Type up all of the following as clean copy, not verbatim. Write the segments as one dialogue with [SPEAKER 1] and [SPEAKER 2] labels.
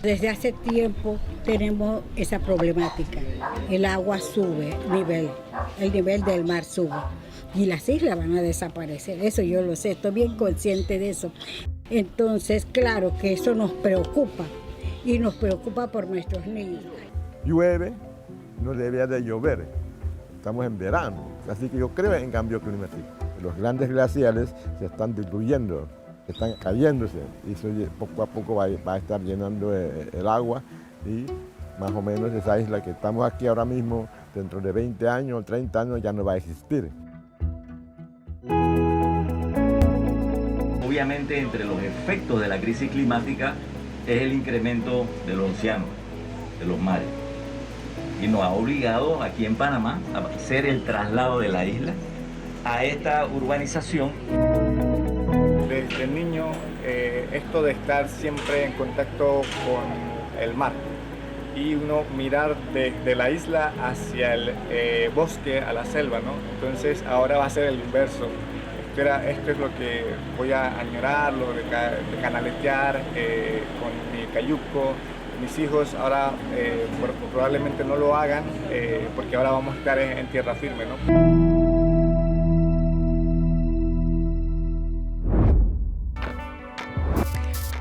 [SPEAKER 1] Desde hace tiempo tenemos esa problemática. El agua sube, el nivel del mar sube y las islas van a desaparecer. Eso yo lo sé, estoy bien consciente de eso. Entonces, claro que eso nos preocupa y nos preocupa por nuestros niños.
[SPEAKER 2] Llueve, no debería de llover. Estamos en verano, así que yo creo en cambio climático. Los grandes glaciares se están diluyendo, están cayéndose y eso poco a poco va a estar llenando el agua y más o menos esa isla que estamos aquí ahora mismo, dentro de 20 años o 30 años ya no va a existir.
[SPEAKER 3] Obviamente, entre los efectos de la crisis climática es el incremento de los océanos, de los mares. Y nos ha obligado aquí en Panamá a hacer el traslado de la isla a esta urbanización.
[SPEAKER 4] Desde niño, esto de estar siempre en contacto con el mar y uno mirar desde la isla hacia el bosque, a la selva, ¿no? Entonces ahora va a ser el inverso. Esto es lo que voy a añorar, lo de canaletear con mi cayuco. Mis hijos ahora probablemente no lo hagan porque ahora vamos a estar en tierra firme, ¿no?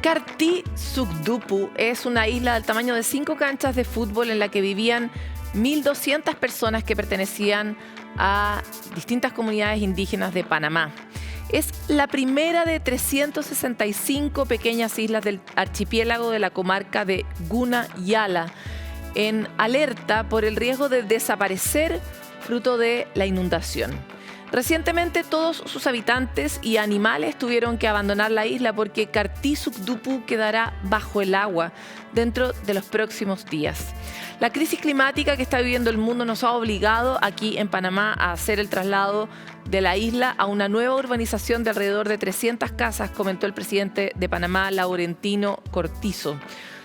[SPEAKER 5] Karti Sukdupu es una isla del tamaño de 5 canchas de fútbol en la que vivían 1.200 personas que pertenecían a distintas comunidades indígenas de Panamá. Es la primera de 365 pequeñas islas del archipiélago de la comarca de Guna Yala, en alerta por el riesgo de desaparecer fruto de la inundación. Recientemente todos sus habitantes y animales tuvieron que abandonar la isla porque Karti Sukdupu quedará bajo el agua dentro de los próximos días. La crisis climática que está viviendo el mundo nos ha obligado aquí en Panamá a hacer el traslado de la isla a una nueva urbanización de alrededor de 300 casas, comentó el presidente de Panamá, Laurentino Cortizo.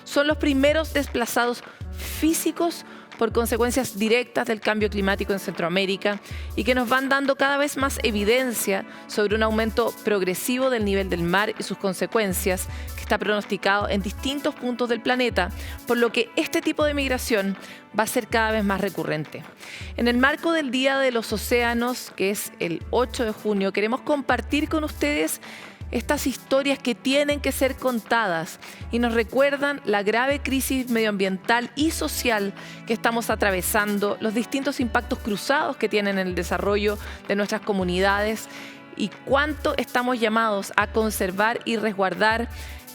[SPEAKER 5] Son los primeros desplazados físicos por consecuencias directas del cambio climático en Centroamérica y que nos van dando cada vez más evidencia sobre un aumento progresivo del nivel del mar y sus consecuencias que está pronosticado en distintos puntos del planeta, por lo que este tipo de migración va a ser cada vez más recurrente. En el marco del Día de los Océanos, que es el 8 de junio, queremos compartir con ustedes estas historias que tienen que ser contadas y nos recuerdan la grave crisis medioambiental y social que estamos atravesando, los distintos impactos cruzados que tienen en el desarrollo de nuestras comunidades y cuánto estamos llamados a conservar y resguardar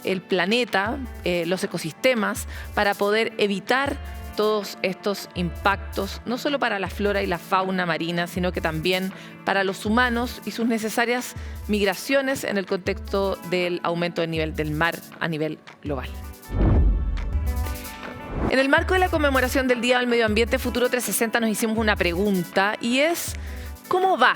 [SPEAKER 5] el planeta, los ecosistemas, para poder evitar todos estos impactos, no solo para la flora y la fauna marina, sino que también para los humanos y sus necesarias migraciones en el contexto del aumento del nivel del mar a nivel global. En el marco de la conmemoración del Día del Medio Ambiente, Futuro 360 nos hicimos una pregunta y es: ¿cómo va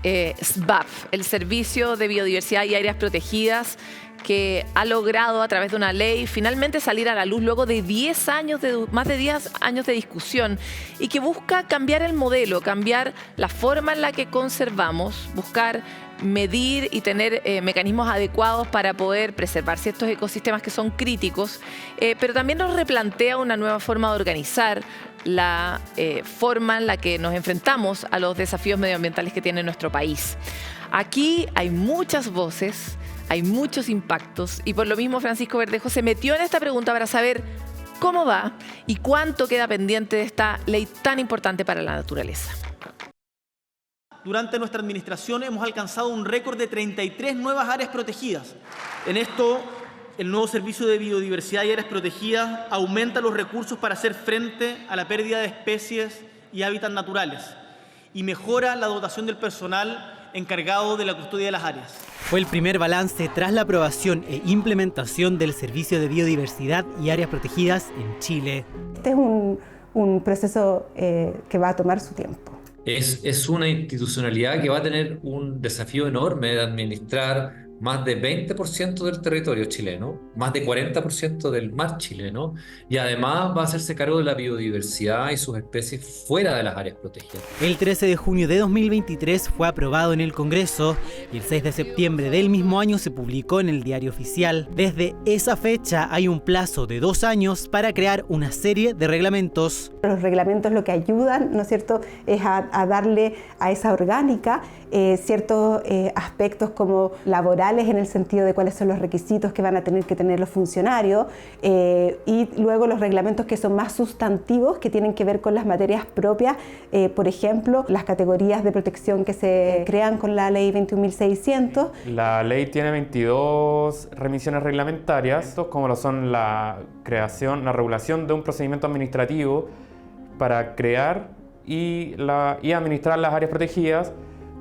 [SPEAKER 5] SBAP, el Servicio de Biodiversidad y Áreas Protegidas, que ha logrado a través de una ley finalmente salir a la luz luego de más de 10 años de discusión y que busca cambiar el modelo, cambiar la forma en la que conservamos, buscar medir y tener mecanismos adecuados para poder preservar ciertos ecosistemas que son críticos, pero también nos replantea una nueva forma de organizar la forma en la que nos enfrentamos a los desafíos medioambientales que tiene nuestro país. Aquí hay muchas voces, hay muchos impactos y por lo mismo Francisco Verdejo se metió en esta pregunta para saber cómo va y cuánto queda pendiente de esta ley tan importante para la naturaleza.
[SPEAKER 6] Durante nuestra administración hemos alcanzado un récord de 33 nuevas áreas protegidas. En esto, el nuevo Servicio de Biodiversidad y Áreas Protegidas aumenta los recursos para hacer frente a la pérdida de especies y hábitats naturales y mejora la dotación del personal encargado de la custodia de las áreas.
[SPEAKER 7] Fue el primer balance tras la aprobación e implementación del Servicio de Biodiversidad y Áreas Protegidas en Chile.
[SPEAKER 8] Este es un proceso que va a tomar su tiempo.
[SPEAKER 9] Es una institucionalidad que va a tener un desafío enorme de administrar más de 20% del territorio chileno, más de 40% del mar chileno, y además va a hacerse cargo de la biodiversidad y sus especies fuera de las áreas protegidas.
[SPEAKER 7] El 13 de junio de 2023 fue aprobado en el Congreso y el 6 de septiembre del mismo año se publicó en el Diario Oficial. Desde esa fecha hay un plazo de 2 años para crear una serie de reglamentos.
[SPEAKER 8] Los reglamentos lo que ayudan, ¿no es cierto?, es a darle a esa orgánica ciertos aspectos como laborales en el sentido de cuáles son los requisitos que van a tener que tener los funcionarios y luego los reglamentos que son más sustantivos que tienen que ver con las materias propias, por ejemplo, las categorías de protección que se crean con la ley 21.600.
[SPEAKER 10] La ley tiene 22 remisiones reglamentarias, como lo son la creación, la regulación de un procedimiento administrativo para crear y administrar las áreas protegidas,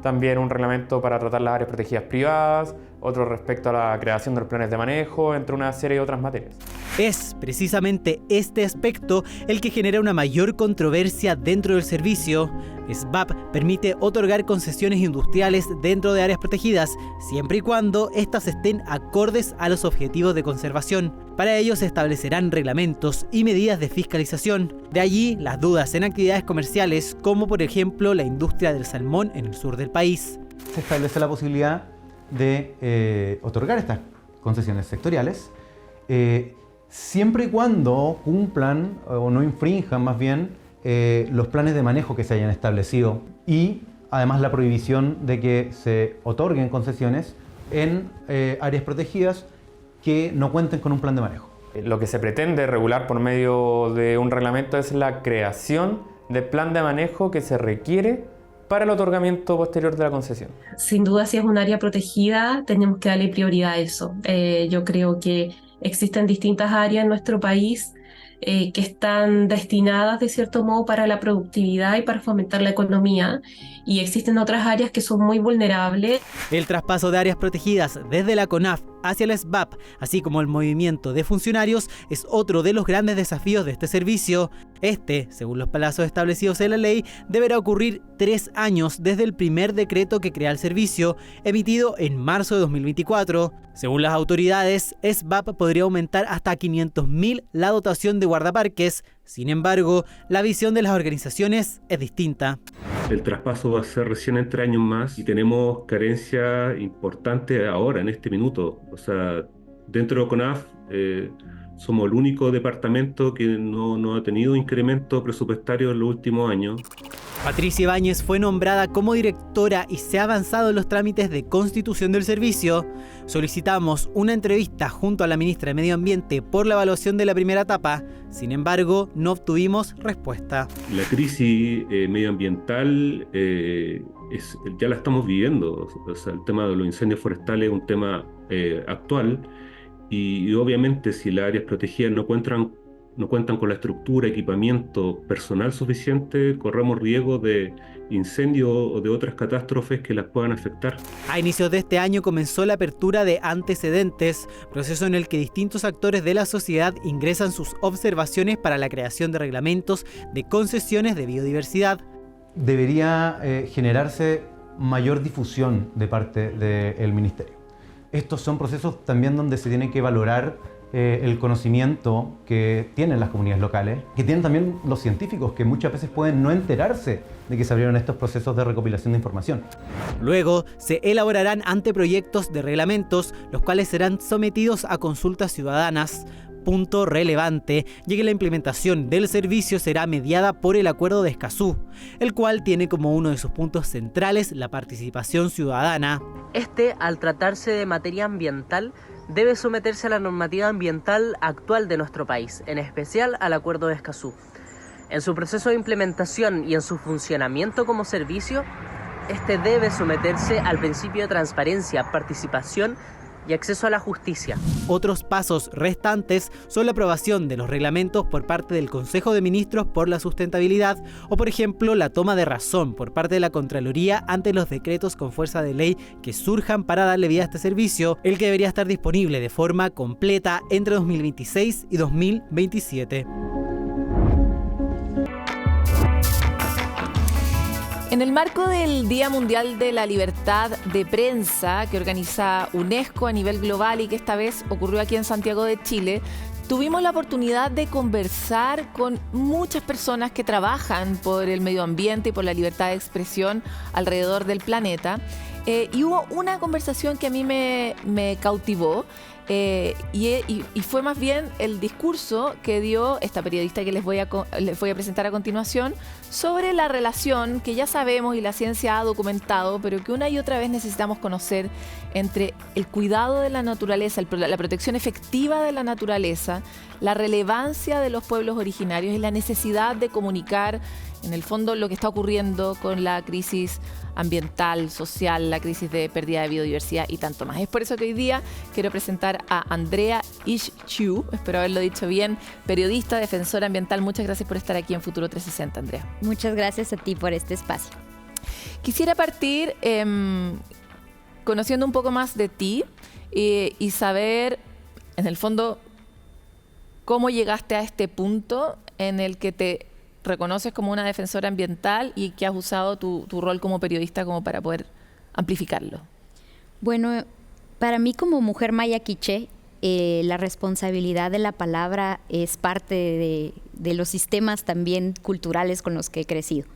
[SPEAKER 10] también un reglamento para tratar las áreas protegidas privadas, otro respecto a la creación de los planes de manejo, entre una serie de otras materias.
[SPEAKER 7] Es precisamente este aspecto el que genera una mayor controversia dentro del servicio. SBAP permite otorgar concesiones industriales dentro de áreas protegidas, siempre y cuando éstas estén acordes a los objetivos de conservación. Para ello se establecerán reglamentos y medidas de fiscalización. De allí las dudas en actividades comerciales, como por ejemplo la industria del salmón en el sur del país.
[SPEAKER 11] Se establece la posibilidad de otorgar estas concesiones sectoriales, siempre y cuando cumplan o no infrinjan más bien los planes de manejo que se hayan establecido y además la prohibición de que se otorguen concesiones en áreas protegidas que no cuenten con un plan de manejo.
[SPEAKER 10] Lo que se pretende regular por medio de un reglamento es la creación del plan de manejo que se requiere para el otorgamiento posterior de la concesión.
[SPEAKER 12] Sin duda, si es un área protegida, tenemos que darle prioridad a eso. Yo creo que existen distintas áreas en nuestro país que están destinadas de cierto modo para la productividad y para fomentar la economía, y existen otras áreas que son muy vulnerables.
[SPEAKER 7] El traspaso de áreas protegidas desde la CONAF hacia la SBAP, así como el movimiento de funcionarios, es otro de los grandes desafíos de este servicio. Este, según los plazos establecidos en la ley, deberá ocurrir 3 años desde el primer decreto que crea el servicio, emitido en marzo de 2024. Según las autoridades, SBAP podría aumentar hasta 500.000 la dotación de guardaparques. Sin embargo, la visión de las organizaciones es distinta.
[SPEAKER 13] El traspaso va a ser recién en 3 años más y tenemos carencia importante ahora, en este minuto. O sea, dentro de CONAF somos el único departamento que no ha tenido incremento presupuestario en los últimos años.
[SPEAKER 7] Patricia Ibáñez fue nombrada como directora y se ha avanzado en los trámites de constitución del servicio. Solicitamos una entrevista junto a la ministra de Medio Ambiente por la evaluación de la primera etapa. Sin embargo, no obtuvimos respuesta.
[SPEAKER 13] La crisis medioambiental ya la estamos viviendo. O sea, el tema de los incendios forestales es un tema actual y obviamente si las áreas protegidas no cuentan con la estructura, equipamiento personal suficiente, corremos riesgo de incendios o de otras catástrofes que las puedan afectar.
[SPEAKER 7] A inicios de este año comenzó la apertura de antecedentes, proceso en el que distintos actores de la sociedad ingresan sus observaciones para la creación de reglamentos de concesiones de biodiversidad.
[SPEAKER 11] Debería generarse mayor difusión de parte del Ministerio. Estos son procesos también donde se tiene que valorar el conocimiento que tienen las comunidades locales, que tienen también los científicos, que muchas veces pueden no enterarse de que se abrieron estos procesos de recopilación de información.
[SPEAKER 7] Luego se elaborarán anteproyectos de reglamentos, los cuales serán sometidos a consultas ciudadanas. Punto relevante, ya que la implementación del servicio será mediada por el Acuerdo de Escazú, el cual tiene como uno de sus puntos centrales la participación ciudadana.
[SPEAKER 14] Este, al tratarse de materia ambiental, debe someterse a la normativa ambiental actual de nuestro país, en especial al Acuerdo de Escazú. En su proceso de implementación y en su funcionamiento como servicio, este debe someterse al principio de transparencia, participación y acceso a la justicia.
[SPEAKER 7] Otros pasos restantes son la aprobación de los reglamentos por parte del Consejo de Ministros por la Sustentabilidad o, por ejemplo, la toma de razón por parte de la Contraloría ante los decretos con fuerza de ley que surjan para darle vida a este servicio, el que debería estar disponible de forma completa entre 2026 y 2027.
[SPEAKER 5] En el marco del Día Mundial de la Libertad de Prensa, que organiza UNESCO a nivel global y que esta vez ocurrió aquí en Santiago de Chile, tuvimos la oportunidad de conversar con muchas personas que trabajan por el medio ambiente y por la libertad de expresión alrededor del planeta. Y hubo una conversación que a mí me cautivó. Y fue más bien el discurso que dio esta periodista que les voy a presentar a continuación sobre la relación que ya sabemos y la ciencia ha documentado, pero que una y otra vez necesitamos conocer entre el cuidado de la naturaleza, la protección efectiva de la naturaleza, la relevancia de los pueblos originarios y la necesidad de comunicar, en el fondo, lo que está ocurriendo con la crisis ambiental, social, la crisis de pérdida de biodiversidad y tanto más. Es por eso que hoy día quiero presentar a Andrea Ischchu, espero haberlo dicho bien, periodista, defensora ambiental. Muchas gracias por estar aquí en Futuro 360, Andrea.
[SPEAKER 15] Muchas gracias a ti por este espacio.
[SPEAKER 5] Quisiera partir conociendo un poco más de ti y saber, en el fondo, cómo llegaste a este punto en el que te reconoces como una defensora ambiental y que has usado tu rol como periodista como para poder amplificarlo.
[SPEAKER 15] Bueno, para mí como mujer maya quiché, la responsabilidad de la palabra es parte de los sistemas también culturales con los que he crecido.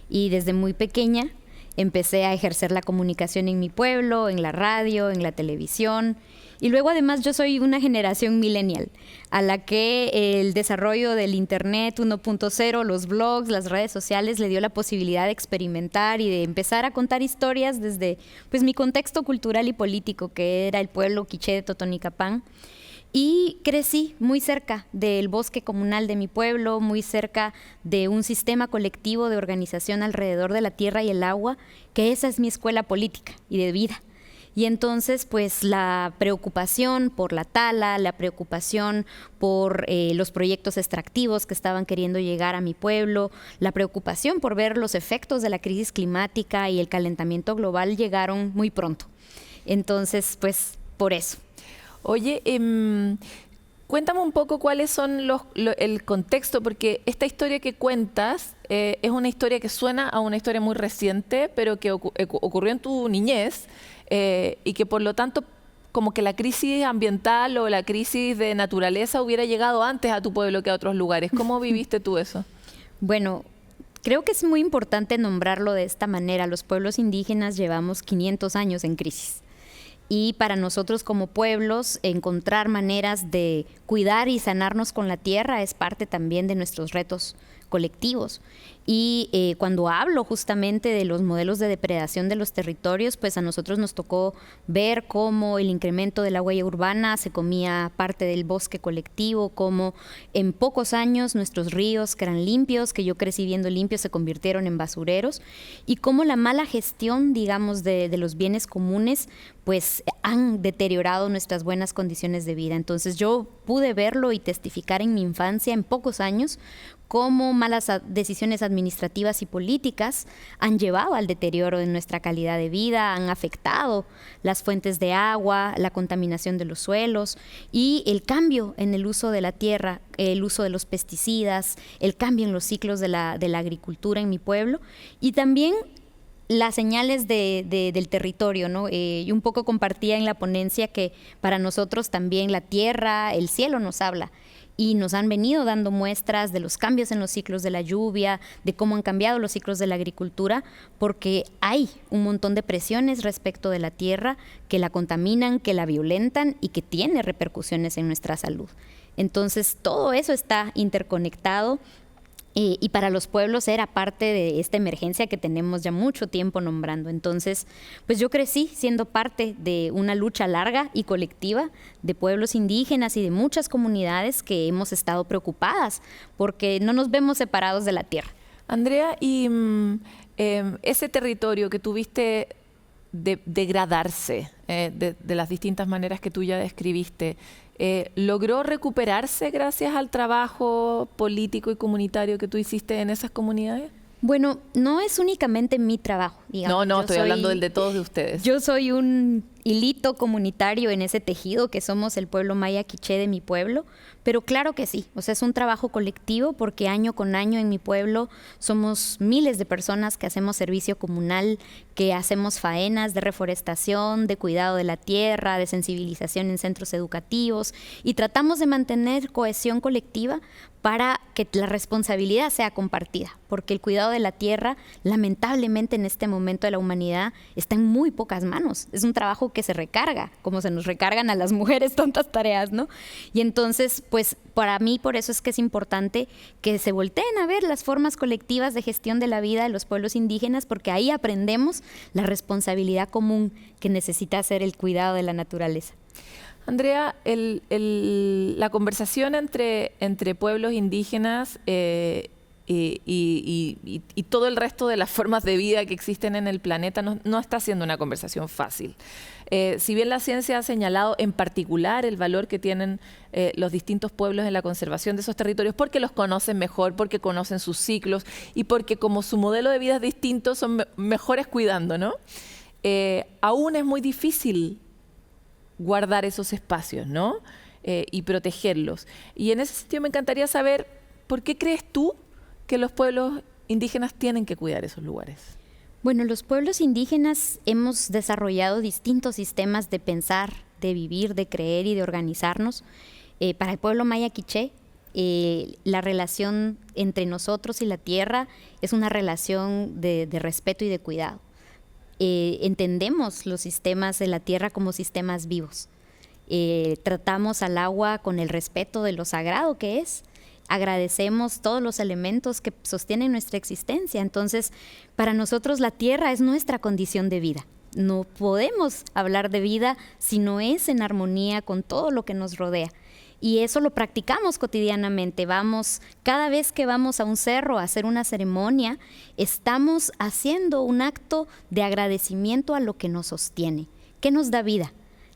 [SPEAKER 15] Y desde muy pequeña empecé a ejercer la comunicación en mi pueblo, en la radio, en la televisión. Y luego además yo soy una generación millennial, a la que el desarrollo del Internet 1.0, los blogs, las redes sociales le dio la posibilidad de experimentar y de empezar a contar historias desde pues, mi contexto cultural y político, que era el pueblo quiché de Totonicapán. Y crecí muy cerca del bosque comunal de mi pueblo, muy cerca de un sistema colectivo de organización alrededor de la tierra y el agua, que esa es mi escuela política y de vida. Y entonces, pues la preocupación por la tala, la preocupación por los proyectos extractivos que estaban queriendo llegar a mi pueblo, la preocupación por ver los efectos de la crisis climática y el calentamiento global llegaron muy pronto. Entonces, pues por eso.
[SPEAKER 5] Oye, cuéntame un poco cuáles son el contexto, porque esta historia que cuentas es una historia que suena a una historia muy reciente, pero que ocurrió en tu niñez. Y que por lo tanto como que la crisis ambiental o la crisis de naturaleza hubiera llegado antes a tu pueblo que a otros lugares. ¿Cómo viviste tú eso?
[SPEAKER 15] Bueno, creo que es muy importante nombrarlo de esta manera. Los pueblos indígenas llevamos 500 años en crisis. Y para nosotros como pueblos, encontrar maneras de cuidar y sanarnos con la tierra es parte también de nuestros retos colectivos. Y cuando hablo justamente de los modelos de depredación de los territorios, pues a nosotros nos tocó ver cómo el incremento de la huella urbana se comía parte del bosque colectivo, cómo en pocos años nuestros ríos, que eran limpios, que yo crecí viendo limpios, se convirtieron en basureros, y cómo la mala gestión, digamos, de los bienes comunes, pues han deteriorado nuestras buenas condiciones de vida. Entonces yo pude verlo y testificar en mi infancia, en pocos años, cómo malas decisiones administrativas y políticas han llevado al deterioro de nuestra calidad de vida, han afectado las fuentes de agua, la contaminación de los suelos y el cambio en el uso de la tierra, el uso de los pesticidas, el cambio en los ciclos de la agricultura en mi pueblo y también las señales del territorio, ¿no? Y un poco compartía en la ponencia que para nosotros también la tierra, el cielo nos habla. Y nos han venido dando muestras de los cambios en los ciclos de la lluvia, de cómo han cambiado los ciclos de la agricultura, porque hay un montón de presiones respecto de la tierra que la contaminan, que la violentan y que tiene repercusiones en nuestra salud. Entonces, todo eso está interconectado. Y para los pueblos era parte de esta emergencia que tenemos ya mucho tiempo nombrando. Entonces, pues yo crecí siendo parte de una lucha larga y colectiva de pueblos indígenas y de muchas comunidades que hemos estado preocupadas porque no nos vemos separados de la tierra.
[SPEAKER 5] Andrea, y ese territorio que tuviste degradarse de las distintas maneras que tú ya describiste, ¿logró recuperarse gracias al trabajo político y comunitario que tú hiciste en esas comunidades?
[SPEAKER 15] Bueno, no es únicamente mi trabajo, digamos.
[SPEAKER 5] No, estoy hablando del de todos de ustedes.
[SPEAKER 15] Yo soy un hilito comunitario en ese tejido que somos el pueblo maya quiché de mi pueblo, pero claro que sí, o sea, es un trabajo colectivo porque año con año en mi pueblo somos miles de personas que hacemos servicio comunal, que hacemos faenas de reforestación, de cuidado de la tierra, de sensibilización en centros educativos y tratamos de mantener cohesión colectiva para que la responsabilidad sea compartida, porque el cuidado de la tierra, lamentablemente en este momento de la humanidad, está en muy pocas manos. Es un trabajo que se recarga, como se nos recargan a las mujeres tantas tareas, ¿no? Y entonces, pues para mí por eso es que es importante que se volteen a ver las formas colectivas de gestión de la vida de los pueblos indígenas, porque ahí aprendemos la responsabilidad común que necesita hacer el cuidado de la naturaleza.
[SPEAKER 5] Andrea, la conversación entre pueblos indígenas y todo el resto de las formas de vida que existen en el planeta no está siendo una conversación fácil. Si bien la ciencia ha señalado en particular el valor que tienen los distintos pueblos en la conservación de esos territorios, porque los conocen mejor, porque conocen sus ciclos y porque como su modelo de vida es distinto, son mejores cuidando, ¿no? Aún es muy difícil guardar esos espacios, ¿no? Y protegerlos. Y en ese sentido me encantaría saber, ¿por qué crees tú que los pueblos indígenas tienen que cuidar esos lugares?
[SPEAKER 15] Bueno, los pueblos indígenas hemos desarrollado distintos sistemas de pensar, de vivir, de creer y de organizarnos. Para el pueblo maya quiché, la relación entre nosotros y la tierra es una relación de respeto y de cuidado. Entendemos los sistemas de la tierra como sistemas vivos. Tratamos al agua con el respeto de lo sagrado que es. Agradecemos todos los elementos que sostienen nuestra existencia. Entonces, para nosotros la tierra es nuestra condición de vida. No podemos hablar de vida si no es en armonía con todo lo que nos rodea. Y eso lo practicamos cotidianamente. Cada vez que vamos a un cerro a hacer una ceremonia, estamos haciendo un acto de agradecimiento a lo que nos sostiene. ¿Qué nos da vida?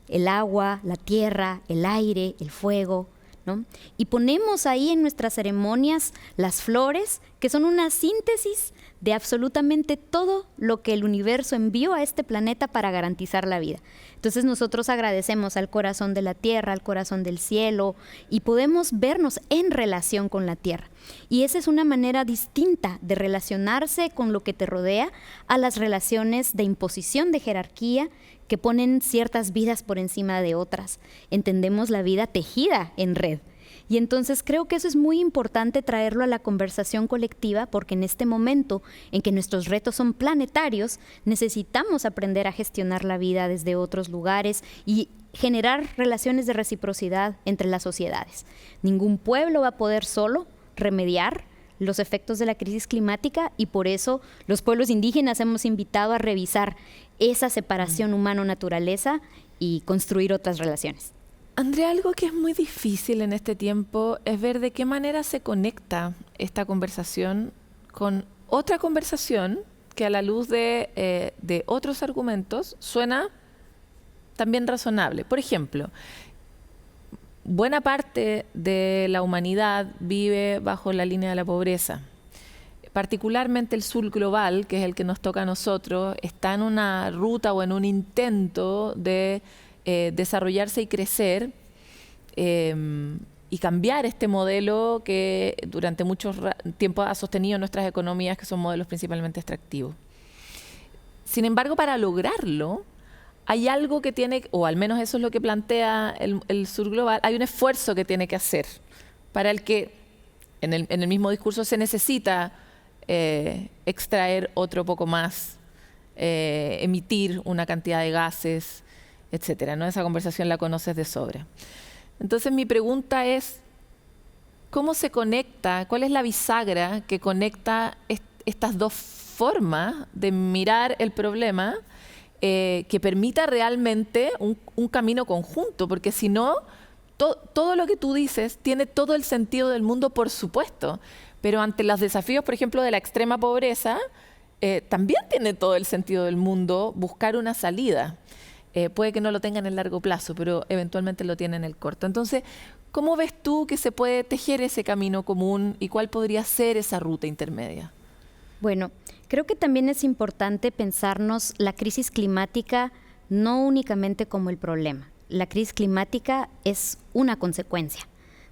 [SPEAKER 15] El agua, la tierra, el aire, el fuego, ¿no? Y ponemos ahí en nuestras ceremonias las flores, que son una síntesis de absolutamente todo lo que el universo envió a este planeta para garantizar la vida. Entonces nosotros agradecemos al corazón de la tierra, al corazón del cielo, y podemos vernos en relación con la tierra. Y esa es una manera distinta de relacionarse con lo que te rodea a las relaciones de imposición de jerarquía que ponen ciertas vidas por encima de otras. Entendemos la vida tejida en red. Y entonces creo que eso es muy importante traerlo a la conversación colectiva, porque en este momento en que nuestros retos son planetarios, necesitamos aprender a gestionar la vida desde otros lugares y generar relaciones de reciprocidad entre las sociedades. Ningún pueblo va a poder solo remediar los efectos de la crisis climática, y por eso los pueblos indígenas hemos invitado a revisar esa separación humano-naturaleza y construir otras relaciones.
[SPEAKER 5] Andrea, algo que es muy difícil en este tiempo es ver de qué manera se conecta esta conversación con otra conversación que a la luz de otros argumentos suena también razonable. Por ejemplo, buena parte de la humanidad vive bajo la línea de la pobreza. Particularmente el sur global, que es el que nos toca a nosotros, está en una ruta o en un intento de desarrollarse y crecer y cambiar este modelo que durante mucho tiempo ha sostenido nuestras economías, que son modelos principalmente extractivos. Sin embargo, para lograrlo, hay algo que tiene, o al menos eso es lo que plantea el sur global, hay un esfuerzo que tiene que hacer, para el que en el mismo discurso se necesita extraer otro poco más, emitir una cantidad de gases, etcétera, ¿no? Esa conversación la conoces de sobra. Entonces mi pregunta es, ¿cómo se conecta? ¿Cuál es la bisagra que conecta estas dos formas de mirar el problema que permita realmente un camino conjunto? Porque si no, todo lo que tú dices tiene todo el sentido del mundo, por supuesto, pero ante los desafíos, por ejemplo, de la extrema pobreza, también tiene todo el sentido del mundo buscar una salida. Puede que no lo tenga en el largo plazo, pero eventualmente lo tiene en el corto. Entonces, ¿cómo ves tú que se puede tejer ese camino común y cuál podría ser esa ruta intermedia?
[SPEAKER 15] Bueno, creo que también es importante pensarnos la crisis climática no únicamente como el problema. La crisis climática es una consecuencia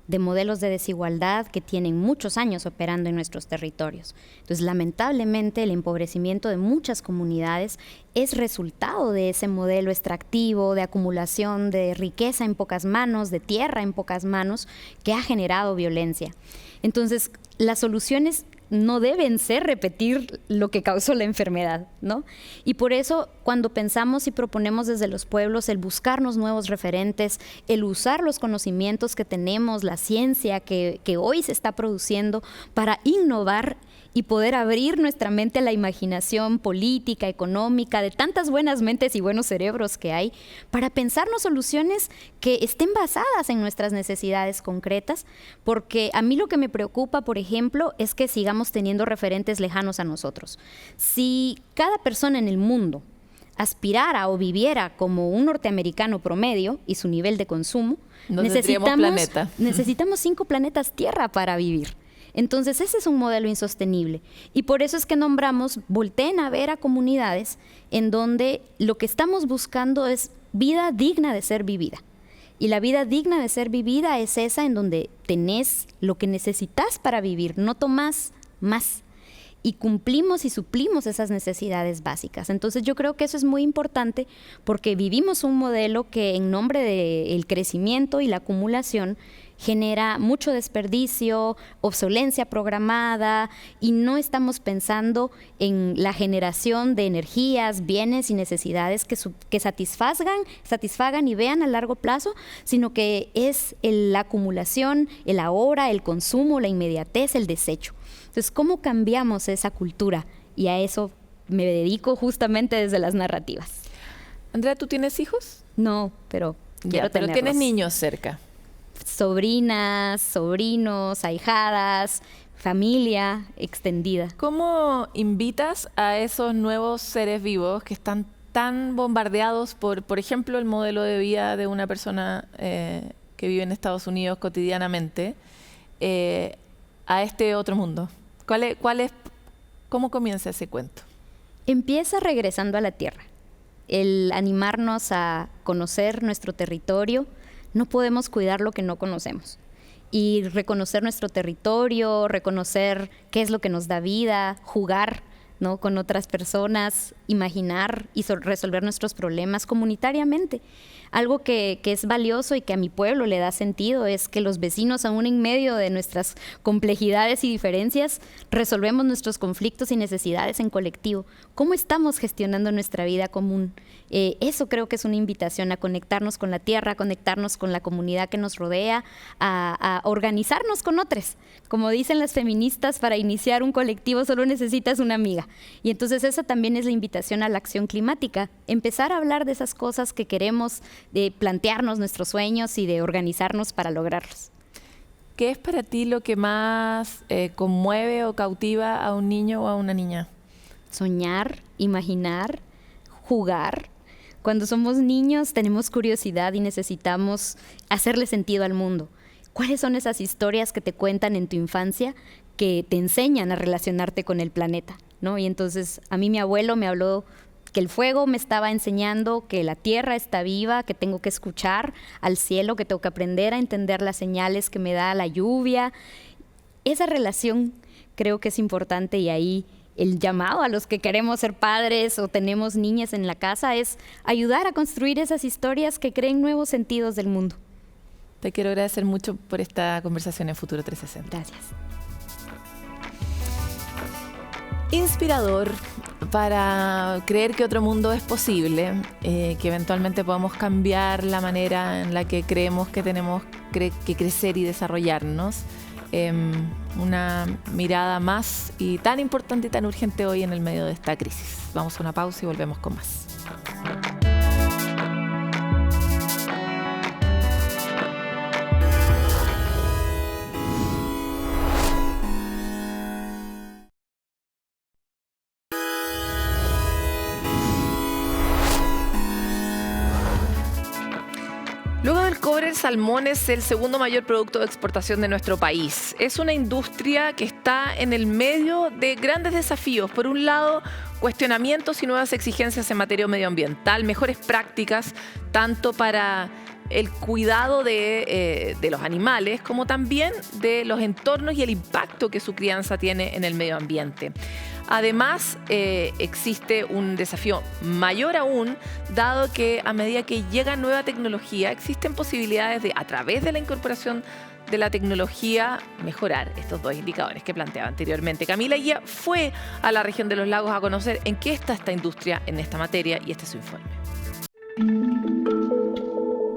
[SPEAKER 15] de modelos de desigualdad que tienen muchos años operando en nuestros territorios. Entonces, lamentablemente, el empobrecimiento de muchas comunidades es resultado de ese modelo extractivo, de acumulación de riqueza en pocas manos, de tierra en pocas manos, que ha generado violencia. Entonces, las soluciones no deben ser repetir lo que causó la enfermedad, ¿no? Y por eso, cuando pensamos y proponemos desde los pueblos el buscarnos nuevos referentes, el usar los conocimientos que tenemos, la ciencia que hoy se está produciendo para innovar y poder abrir nuestra mente a la imaginación política, económica, de tantas buenas mentes y buenos cerebros que hay, para pensarnos soluciones que estén basadas en nuestras necesidades concretas, porque a mí lo que me preocupa, por ejemplo, es que sigamos teniendo referentes lejanos a nosotros. Si cada persona en el mundo aspirara o viviera como un norteamericano promedio y su nivel de consumo, necesitamos 5 planetas Tierra para vivir. Entonces, ese es un modelo insostenible. Y por eso es que nombramos, volteen a ver a comunidades en donde lo que estamos buscando es vida digna de ser vivida. Y la vida digna de ser vivida es esa en donde tenés lo que necesitas para vivir, no tomás más. Y cumplimos y suplimos esas necesidades básicas. Entonces yo creo que eso es muy importante porque vivimos un modelo que en nombre del crecimiento y la acumulación genera mucho desperdicio, obsolencia programada y no estamos pensando en la generación de energías, bienes y necesidades que satisfagan y vean a largo plazo, sino que es la acumulación, el ahora, el consumo, la inmediatez, el desecho. Entonces, ¿cómo cambiamos esa cultura? Y a eso me dedico justamente desde las narrativas.
[SPEAKER 5] Andrea, ¿tú tienes hijos?
[SPEAKER 15] No, pero quiero tenerlos.
[SPEAKER 5] Pero tienes niños cerca.
[SPEAKER 15] Sobrinas, sobrinos, ahijadas, familia extendida.
[SPEAKER 5] ¿Cómo invitas a esos nuevos seres vivos que están tan bombardeados por ejemplo, el modelo de vida de una persona que vive en Estados Unidos cotidianamente, a este otro mundo? ¿Cómo comienza ese cuento?
[SPEAKER 15] Empieza regresando a la tierra. El animarnos a conocer nuestro territorio. No podemos cuidar lo que no conocemos. Y reconocer nuestro territorio, reconocer qué es lo que nos da vida, jugar, ¿no?, con otras personas, imaginar y resolver nuestros problemas comunitariamente. Algo que es valioso y que a mi pueblo le da sentido es que los vecinos, aún en medio de nuestras complejidades y diferencias, resolvemos nuestros conflictos y necesidades en colectivo. ¿Cómo estamos gestionando nuestra vida común? Eso creo que es una invitación a conectarnos con la tierra, a conectarnos con la comunidad que nos rodea, a organizarnos con otros. Como dicen las feministas, para iniciar un colectivo solo necesitas una amiga. Y entonces esa también es la invitación a la acción climática. Empezar a hablar de esas cosas que queremos, de plantearnos nuestros sueños y de organizarnos para lograrlos.
[SPEAKER 5] ¿Qué es para ti lo que más conmueve o cautiva a un niño o a una niña?
[SPEAKER 15] Soñar, imaginar, jugar. Cuando somos niños tenemos curiosidad y necesitamos hacerle sentido al mundo. ¿Cuáles son esas historias que te cuentan en tu infancia que te enseñan a relacionarte con el planeta, ¿no? Y entonces a mí mi abuelo me habló que el fuego me estaba enseñando que la tierra está viva, que tengo que escuchar al cielo, que tengo que aprender a entender las señales que me da la lluvia. Esa relación creo que es importante y ahí el llamado a los que queremos ser padres o tenemos niñas en la casa es ayudar a construir esas historias que creen nuevos sentidos del mundo.
[SPEAKER 5] Te quiero agradecer mucho por esta conversación en Futuro 360.
[SPEAKER 15] Gracias.
[SPEAKER 5] Inspirador para creer que otro mundo es posible, que eventualmente podamos cambiar la manera en la que creemos que tenemos que crecer y desarrollarnos. Una mirada más y tan importante y tan urgente hoy en el medio de esta crisis. Vamos a una pausa y volvemos con más. salmón es el segundo mayor producto de exportación de nuestro país. Es una industria que está en el medio de grandes desafíos. Por un lado, cuestionamientos y nuevas exigencias en materia medioambiental, mejores prácticas, tanto para el cuidado de los animales, como también de los entornos y el impacto que su crianza tiene en el medio ambiente. Además, existe un desafío mayor aún, dado que a medida que llega nueva tecnología, existen posibilidades de, a través de la incorporación de la tecnología, mejorar estos dos indicadores que planteaba anteriormente. Camila Guía fue a la región de los lagos a conocer en qué está esta industria en esta materia y este es su informe.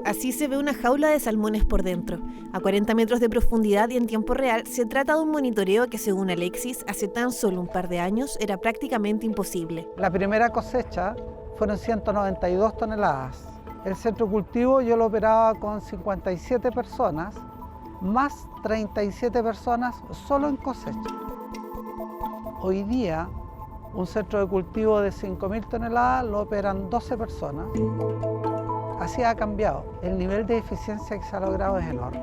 [SPEAKER 16] Así se ve una jaula de salmones por dentro. A 40 metros de profundidad y en tiempo real, se trata de un monitoreo que, según Alexis, hace tan solo un par de años era prácticamente imposible.
[SPEAKER 17] La primera cosecha fueron 192 toneladas. El centro de cultivo yo lo operaba con 57 personas, más 37 personas solo en cosecha. Hoy día, un centro de cultivo de 5.000 toneladas lo operan 12 personas. Así ha cambiado. El nivel de eficiencia que se ha logrado es enorme.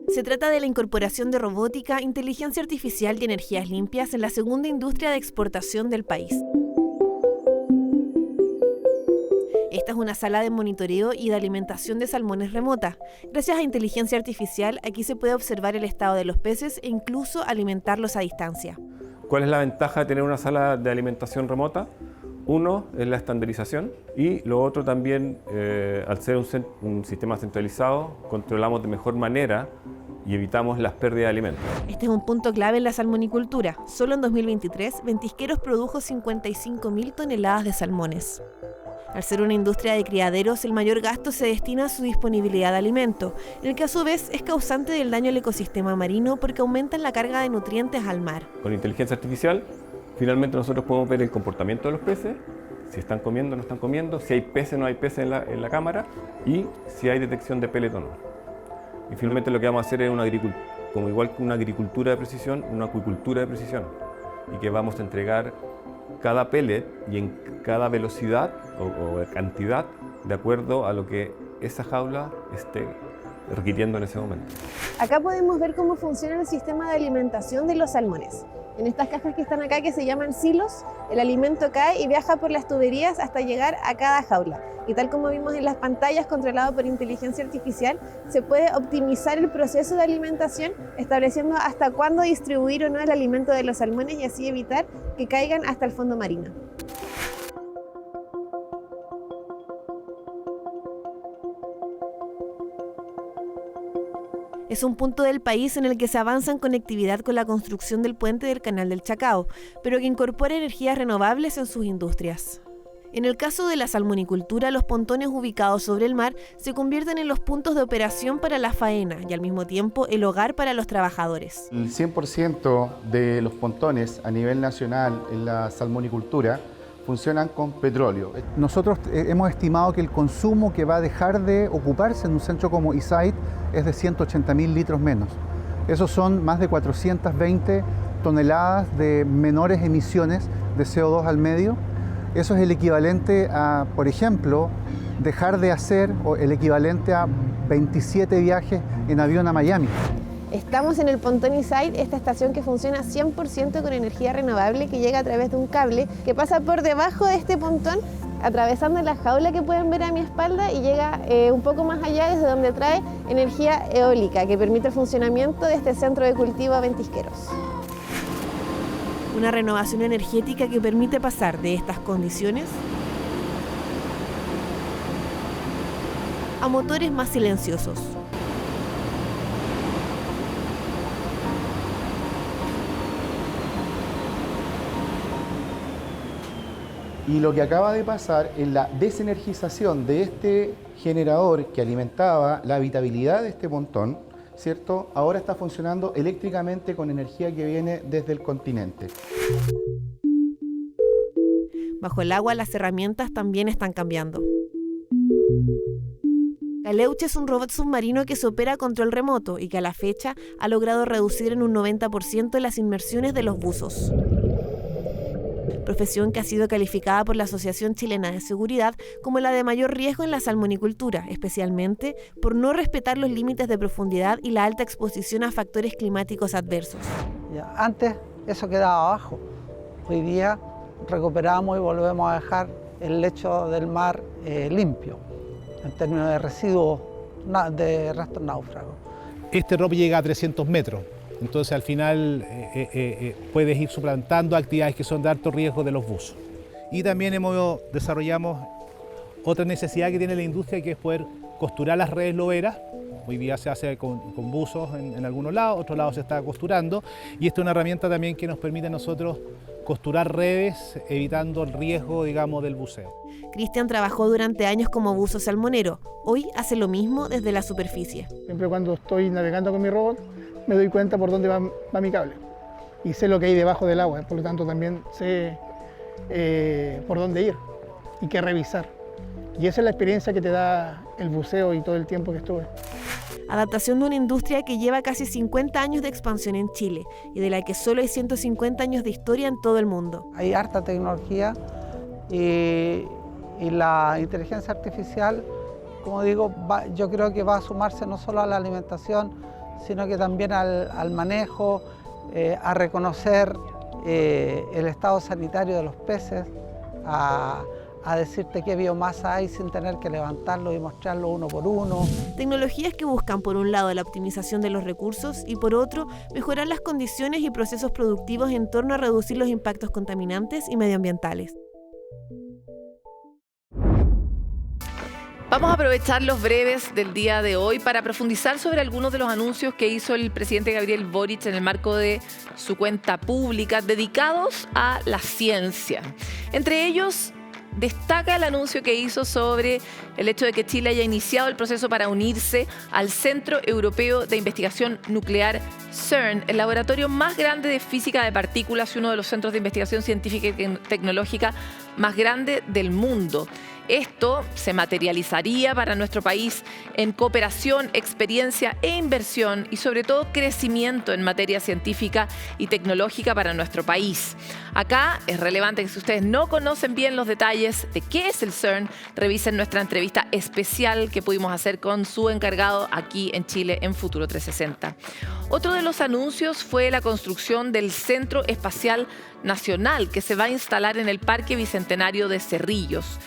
[SPEAKER 16] Se trata de la incorporación de robótica, inteligencia artificial y energías limpias en la segunda industria de exportación del país. Esta es una sala de monitoreo y de alimentación de salmones remota. Gracias a inteligencia artificial, aquí se puede observar el estado de los peces e incluso alimentarlos a distancia.
[SPEAKER 18] ¿Cuál es la ventaja de tener una sala de alimentación remota? Uno es la estandarización y lo otro también, al ser un sistema centralizado, controlamos de mejor manera y evitamos las pérdidas de alimentos.
[SPEAKER 16] Este es un punto clave en la salmonicultura. Solo en 2023, Ventisqueros produjo 55.000 toneladas de salmones. Al ser una industria de criaderos, el mayor gasto se destina a su disponibilidad de alimento, el que a su vez es causante del daño al ecosistema marino porque aumentan la carga de nutrientes al mar.
[SPEAKER 18] Con inteligencia artificial, finalmente nosotros podemos ver el comportamiento de los peces, si están comiendo o no están comiendo, si hay peces o no hay peces en la cámara y si hay detección de pellet o no. Y finalmente lo que vamos a hacer es como igual que una agricultura de precisión, una acuicultura de precisión y que vamos a entregar cada pellet y en cada velocidad o cantidad de acuerdo a lo que esa jaula esté requiriendo en ese momento.
[SPEAKER 19] Acá podemos ver cómo funciona el sistema de alimentación de los salmones. En estas cajas que están acá, que se llaman silos, el alimento cae y viaja por las tuberías hasta llegar a cada jaula. Y tal como vimos en las pantallas, controlado por inteligencia artificial, se puede optimizar el proceso de alimentación, estableciendo hasta cuándo distribuir o no el alimento de los salmones y así evitar que caigan hasta el fondo marino.
[SPEAKER 16] Es un punto del país en el que se avanza en conectividad con la construcción del puente del Canal del Chacao, pero que incorpora energías renovables en sus industrias. En el caso de la salmonicultura, los pontones ubicados sobre el mar se convierten en los puntos de operación para la faena y al mismo tiempo el hogar para los trabajadores.
[SPEAKER 20] El 100% de los pontones a nivel nacional en la salmonicultura funcionan con petróleo.
[SPEAKER 11] Nosotros hemos estimado que el consumo que va a dejar de ocuparse en un centro como ISAIT es de 180.000 litros menos. Esos son más de 420 toneladas de menores emisiones de CO2 al medio. Eso es el equivalente a, por ejemplo, dejar de hacer el equivalente a 27 viajes en avión a Miami.
[SPEAKER 19] Estamos en el pontón ISAIT, esta estación que funciona 100% con energía renovable que llega a través de un cable que pasa por debajo de este pontón, atravesando la jaula que pueden ver a mi espalda y llega un poco más allá desde donde trae energía eólica que permite el funcionamiento de este centro de cultivo Ventisqueros.
[SPEAKER 16] Una renovación energética que permite pasar de estas condiciones a motores más silenciosos.
[SPEAKER 20] Y lo que acaba de pasar es la desenergización de este generador que alimentaba la habitabilidad de este pontón, ¿cierto? Ahora está funcionando eléctricamente con energía que viene desde el continente.
[SPEAKER 16] Bajo el agua, las herramientas también están cambiando. Caleuche es un robot submarino que se opera a control remoto y que a la fecha ha logrado reducir en un 90% las inmersiones de los buzos. profesión que ha sido calificada por la Asociación Chilena de Seguridad como la de mayor riesgo en la salmonicultura, especialmente por no respetar los límites de profundidad y la alta exposición a factores climáticos adversos.
[SPEAKER 17] Antes eso quedaba abajo, hoy día recuperamos y volvemos a dejar el lecho del mar limpio en términos de residuos de restos náufragos.
[SPEAKER 21] Este ROP llega a 300 metros, entonces al final puedes ir suplantando actividades que son de alto riesgo de los buzos. Y también desarrollamos otra necesidad que tiene la industria, que es poder costurar las redes loberas. Hoy día se hace con buzos en algunos lados, otros lados se está costurando, y esta es una herramienta también que nos permite a nosotros costurar redes, evitando el riesgo, digamos, del buceo.
[SPEAKER 16] Cristian trabajó durante años como buzo salmonero. Hoy hace lo mismo desde la superficie.
[SPEAKER 22] Siempre cuando estoy navegando con mi robot, me doy cuenta por dónde va mi cable. Y sé lo que hay debajo del agua, por lo tanto también sé por dónde ir y qué revisar. Y esa es la experiencia que te da el buceo y todo el tiempo que estuve.
[SPEAKER 16] Adaptación de una industria que lleva casi 50 años de expansión en Chile y de la que solo hay 150 años de historia en todo el mundo.
[SPEAKER 17] Hay harta tecnología y la inteligencia artificial, como digo, yo creo que va a sumarse no solo a la alimentación, sino que también al manejo, a reconocer el estado sanitario de los peces, a decirte qué biomasa hay sin tener que levantarlo y mostrarlo uno por uno.
[SPEAKER 16] Tecnologías que buscan, por un lado, la optimización de los recursos y, por otro, mejorar las condiciones y procesos productivos en torno a reducir los impactos contaminantes y medioambientales.
[SPEAKER 5] Vamos a aprovechar los breves del día de hoy para profundizar sobre algunos de los anuncios que hizo el presidente Gabriel Boric en el marco de su cuenta pública dedicados a la ciencia. Entre ellos, destaca el anuncio que hizo sobre el hecho de que Chile haya iniciado el proceso para unirse al Centro Europeo de Investigación Nuclear CERN, el laboratorio más grande de física de partículas y uno de los centros de investigación científica y tecnológica más grande del mundo. Esto se materializaría para nuestro país en cooperación, experiencia e inversión y sobre todo crecimiento en materia científica y tecnológica para nuestro país. Acá es relevante que si ustedes no conocen bien los detalles de qué es el CERN, revisen nuestra entrevista especial que pudimos hacer con su encargado aquí en Chile en Futuro 360. Otro de los anuncios fue la construcción del Centro Espacial Nacional que se va a instalar en el Parque Bicentenario de Cerrillos.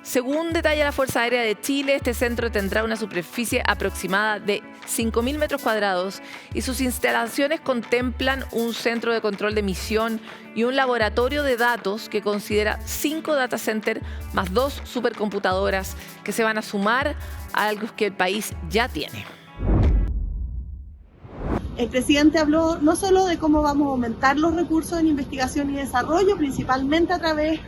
[SPEAKER 5] Según detalla la Fuerza Aérea de Chile, este centro tendrá una superficie aproximada de 5.000 metros cuadrados y sus instalaciones contemplan un centro de control de misión y un laboratorio de datos que considera 5 data centers más 2 supercomputadoras que se van a sumar a algo que el país ya tiene.
[SPEAKER 23] El presidente habló no solo de cómo vamos a aumentar los recursos en investigación y desarrollo, principalmente a través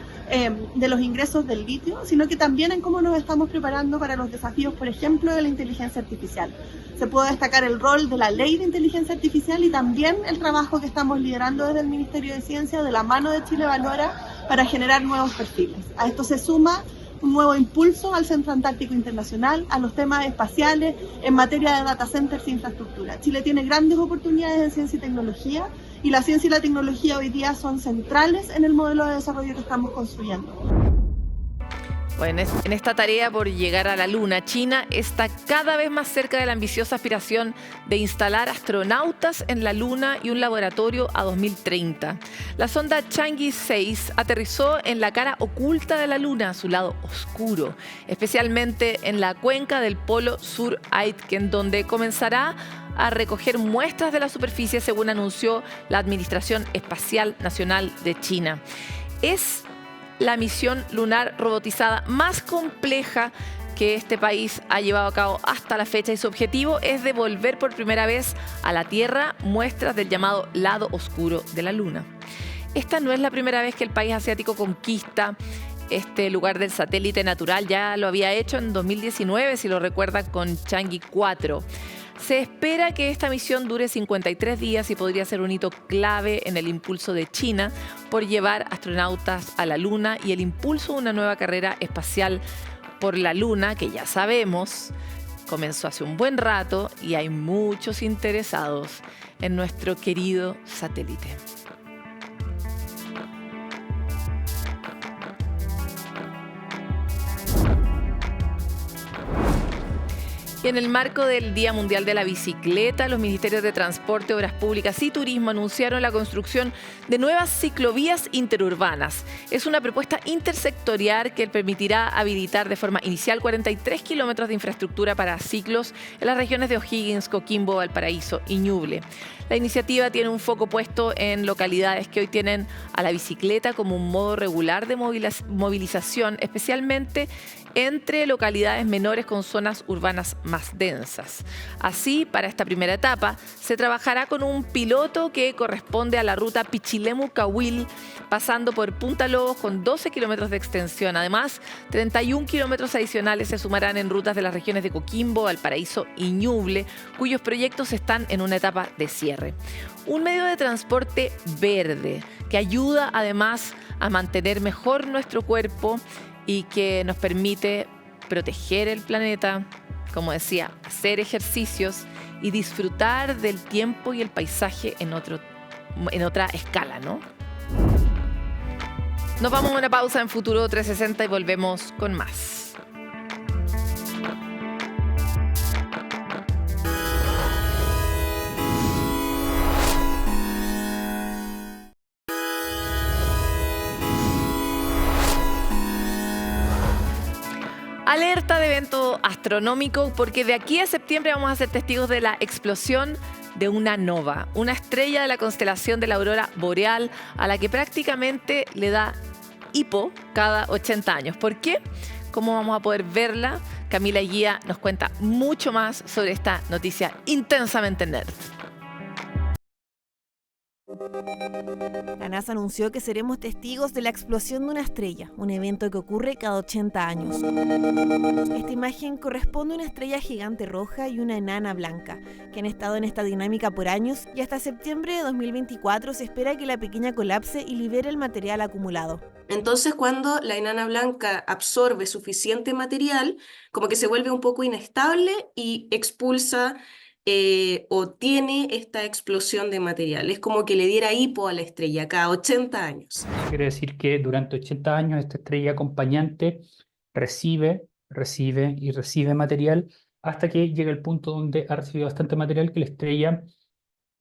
[SPEAKER 23] de los ingresos del litio, sino que también en cómo nos estamos preparando para los desafíos, por ejemplo, de la inteligencia artificial. Se puede destacar el rol de la ley de inteligencia artificial y también el trabajo que estamos liderando desde el Ministerio de Ciencia de la mano de Chile Valora para generar nuevos perfiles. A esto se suma un nuevo impulso al Centro Antártico Internacional, a los temas espaciales en materia de data centers e infraestructura. Chile tiene grandes oportunidades en ciencia y tecnología y la ciencia y la tecnología hoy día son centrales en el modelo de desarrollo que estamos construyendo.
[SPEAKER 5] Bueno, en esta tarea por llegar a la Luna, China está cada vez más cerca de la ambiciosa aspiración de instalar astronautas en la Luna y un laboratorio a 2030. La sonda Chang'e 6 aterrizó en la cara oculta de la Luna, su lado oscuro, especialmente en la cuenca del Polo Sur Aitken, donde comenzará a recoger muestras de la superficie, según anunció la Administración Espacial Nacional de China. Es la misión lunar robotizada más compleja que este país ha llevado a cabo hasta la fecha y su objetivo es devolver por primera vez a la Tierra muestras del llamado lado oscuro de la Luna. Esta no es la primera vez que el país asiático conquista este lugar del satélite natural, ya lo había hecho en 2019, si lo recuerdan, con Chang'e 4. Se espera que esta misión dure 53 días y podría ser un hito clave en el impulso de China por llevar astronautas a la Luna y el impulso de una nueva carrera espacial por la Luna, que ya sabemos comenzó hace un buen rato y hay muchos interesados en nuestro querido satélite. Y en el marco del Día Mundial de la Bicicleta, los Ministerios de Transporte, Obras Públicas y Turismo anunciaron la construcción de nuevas ciclovías interurbanas. Es una propuesta intersectorial que permitirá habilitar de forma inicial 43 kilómetros de infraestructura para ciclos en las regiones de O'Higgins, Coquimbo, Valparaíso y Ñuble. La iniciativa tiene un foco puesto en localidades que hoy tienen a la bicicleta como un modo regular de movilización, especialmente entre localidades menores con zonas urbanas más densas. Así, para esta primera etapa, se trabajará con un piloto que corresponde a la ruta Pichilemu-Cahuil, pasando por Punta Lobos con 12 kilómetros de extensión. Además, 31 kilómetros adicionales se sumarán en rutas de las regiones de Coquimbo, Valparaíso y Ñuble, cuyos proyectos están en una etapa de cierre. Un medio de transporte verde que ayuda además a mantener mejor nuestro cuerpo y que nos permite proteger el planeta, como decía, hacer ejercicios y disfrutar del tiempo y el paisaje en otra escala, ¿no? Nos vamos a una pausa en Futuro 360 y volvemos con más. Alerta de evento astronómico, porque de aquí a septiembre vamos a ser testigos de la explosión de una nova, una estrella de la constelación de la aurora boreal a la que prácticamente le da hipo cada 80 años. ¿Por qué? ¿Cómo vamos a poder verla? Camila Guía nos cuenta mucho más sobre esta noticia intensamente nerd.
[SPEAKER 16] La NASA anunció que seremos testigos de la explosión de una estrella, un evento que ocurre cada 80 años. Esta imagen corresponde a una estrella gigante roja y una enana blanca, que han estado en esta dinámica por años, y hasta septiembre de 2024 se espera que la pequeña colapse y libere el material acumulado.
[SPEAKER 1] Entonces, cuando la enana blanca absorbe suficiente material, como que se vuelve un poco inestable y expulsa o tiene esta explosión de material. Es como que le diera hipo a la estrella cada 80 años.
[SPEAKER 2] Quiere decir que durante 80 años esta estrella acompañante recibe material hasta que llega el punto donde ha recibido bastante material que la estrella,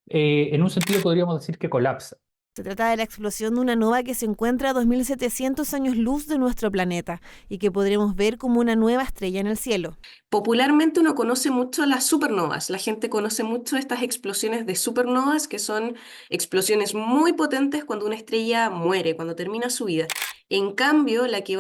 [SPEAKER 2] en un sentido podríamos decir que colapsa.
[SPEAKER 16] Se trata de la explosión de una nova que se encuentra a 2.700 años luz de nuestro planeta y que podremos ver como una nueva estrella en el cielo.
[SPEAKER 1] Popularmente uno conoce mucho las supernovas. La gente conoce mucho estas explosiones de supernovas, que son explosiones muy potentes cuando una estrella muere, cuando termina su vida. En cambio, la que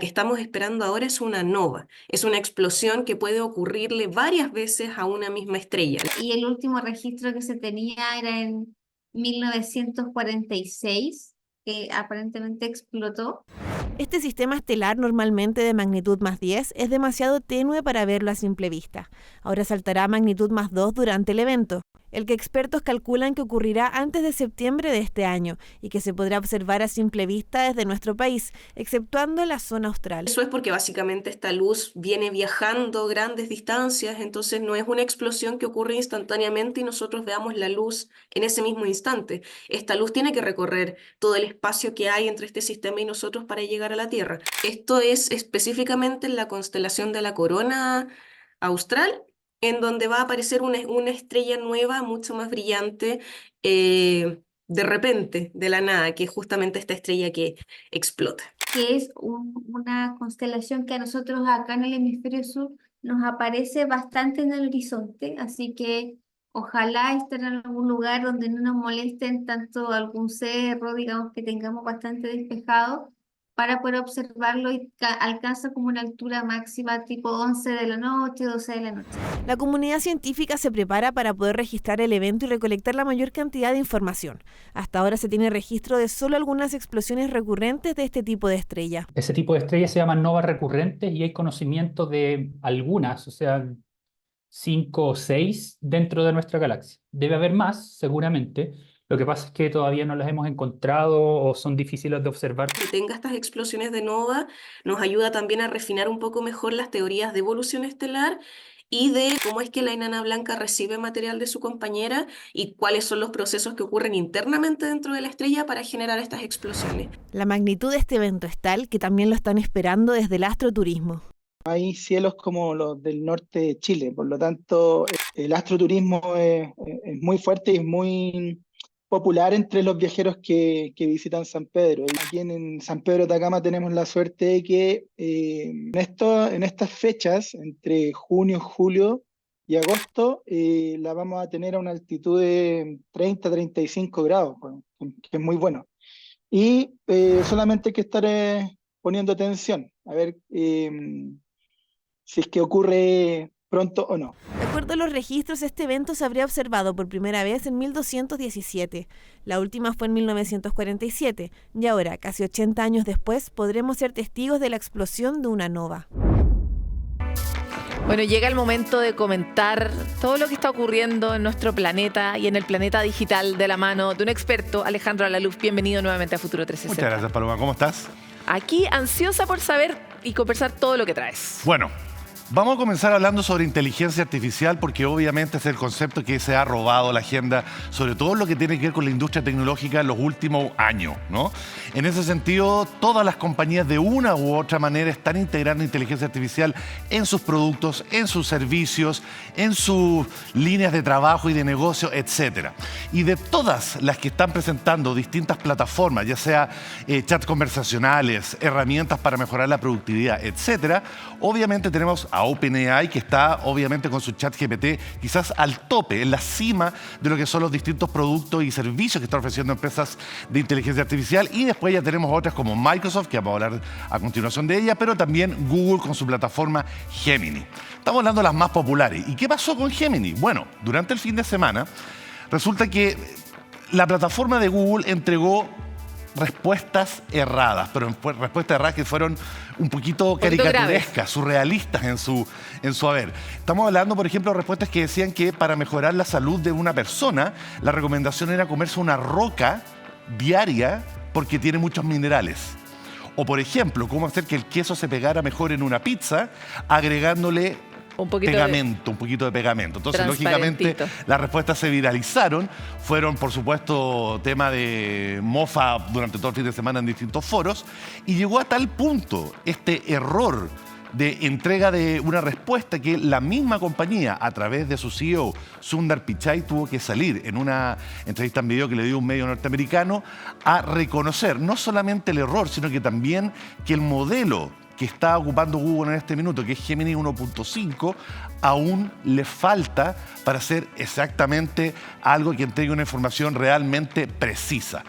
[SPEAKER 1] estamos esperando ahora es una nova. Es una explosión que puede ocurrirle varias veces a una misma estrella.
[SPEAKER 3] Y el último registro que se tenía era en 1946, que aparentemente explotó.
[SPEAKER 16] Este sistema estelar, normalmente de magnitud más 10, es demasiado tenue para verlo a simple vista. Ahora saltará a magnitud más 2 durante el evento, el que expertos calculan que ocurrirá antes de septiembre de este año y que se podrá observar a simple vista desde nuestro país, exceptuando la zona austral.
[SPEAKER 1] Eso es porque básicamente esta luz viene viajando grandes distancias, entonces no es una explosión que ocurre instantáneamente y nosotros veamos la luz en ese mismo instante. Esta luz tiene que recorrer todo el espacio que hay entre este sistema y nosotros para llegar a la Tierra. Esto es específicamente en la constelación de la Corona Austral, en donde va a aparecer una estrella nueva, mucho más brillante, de repente, de la nada, que es justamente esta estrella que explota.
[SPEAKER 3] Que es una constelación que a nosotros acá en el hemisferio sur nos aparece bastante en el horizonte, así que ojalá estar en algún lugar donde no nos molesten tanto algún cerro, digamos que tengamos bastante despejado, para poder observarlo, y alcanza como una altura máxima tipo 11 de la noche, 12 de la noche.
[SPEAKER 16] La comunidad científica se prepara para poder registrar el evento y recolectar la mayor cantidad de información. Hasta ahora se tiene registro de solo algunas explosiones recurrentes de este tipo de estrella.
[SPEAKER 2] Ese tipo de estrellas se llaman novas recurrentes y hay conocimiento de algunas, o sea, 5 o 6 dentro de nuestra galaxia. Debe haber más, seguramente. Lo que pasa es que todavía no las hemos encontrado o son difíciles de observar.
[SPEAKER 1] Que tenga estas explosiones de nova nos ayuda también a refinar un poco mejor las teorías de evolución estelar y de cómo es que la enana blanca recibe material de su compañera y cuáles son los procesos que ocurren internamente dentro de la estrella para generar estas explosiones.
[SPEAKER 16] La magnitud de este evento es tal que también lo están esperando desde el astroturismo.
[SPEAKER 22] Hay cielos como los del norte de Chile, por lo tanto el astroturismo es muy fuerte y es muy popular entre los viajeros que visitan San Pedro. Y aquí en San Pedro de Atacama tenemos la suerte de que en estas fechas, entre junio, julio y agosto, la vamos a tener a una altitud de 30-35 grados, bueno, que es muy bueno. Y solamente hay que estar poniendo atención, a ver si es que ocurre pronto o no.
[SPEAKER 16] De acuerdo a los registros, este evento se habría observado por primera vez en 1217. La última fue en 1947. Y ahora, casi 80 años después, podremos ser testigos de la explosión de una nova.
[SPEAKER 5] Bueno, llega el momento de comentar todo lo que está ocurriendo en nuestro planeta y en el planeta digital de la mano de un experto, Alejandro Alaluf. Bienvenido nuevamente a Futuro 360.
[SPEAKER 4] Muchas gracias, Paloma. ¿Cómo estás?
[SPEAKER 5] Aquí, ansiosa por saber y conversar todo lo que traes.
[SPEAKER 4] Bueno, vamos a comenzar hablando sobre inteligencia artificial porque obviamente es el concepto que se ha robado la agenda, sobre todo lo que tiene que ver con la industria tecnológica en los últimos años, ¿no? En ese sentido, todas las compañías de una u otra manera están integrando inteligencia artificial en sus productos, en sus servicios, en sus líneas de trabajo y de negocio, etc. Y de todas las que están presentando distintas plataformas, ya sea chats conversacionales, herramientas para mejorar la productividad, etc., obviamente tenemos a OpenAI, que está obviamente con su ChatGPT quizás al tope, en la cima de lo que son los distintos productos y servicios que están ofreciendo empresas de inteligencia artificial. Y después ya tenemos otras como Microsoft, que vamos a hablar a continuación de ella, pero también Google con su plataforma Gemini. Estamos hablando de las más populares. ¿Y qué pasó con Gemini? Bueno, durante el fin de semana resulta que la plataforma de Google entregó respuestas erradas, pero respuestas erradas que fueron un poquito caricaturescas, surrealistas en su haber. Estamos hablando, por ejemplo, de respuestas que decían que para mejorar la salud de una persona, la recomendación era comerse una roca diaria porque tiene muchos minerales. O, por ejemplo, cómo hacer que el queso se pegara mejor en una pizza agregándole un poquito de pegamento. Entonces, lógicamente, las respuestas se viralizaron. Fueron, por supuesto, tema de mofa durante todo el fin de semana en distintos foros. Y llegó a tal punto este error de entrega de una respuesta que la misma compañía, a través de su CEO, Sundar Pichai, tuvo que salir en una entrevista en video que le dio un medio norteamericano a reconocer no solamente el error, sino que también que el modelo que está ocupando Google en este minuto, que es Gemini 1.5, aún le falta para hacer exactamente algo que entregue una información realmente precisa.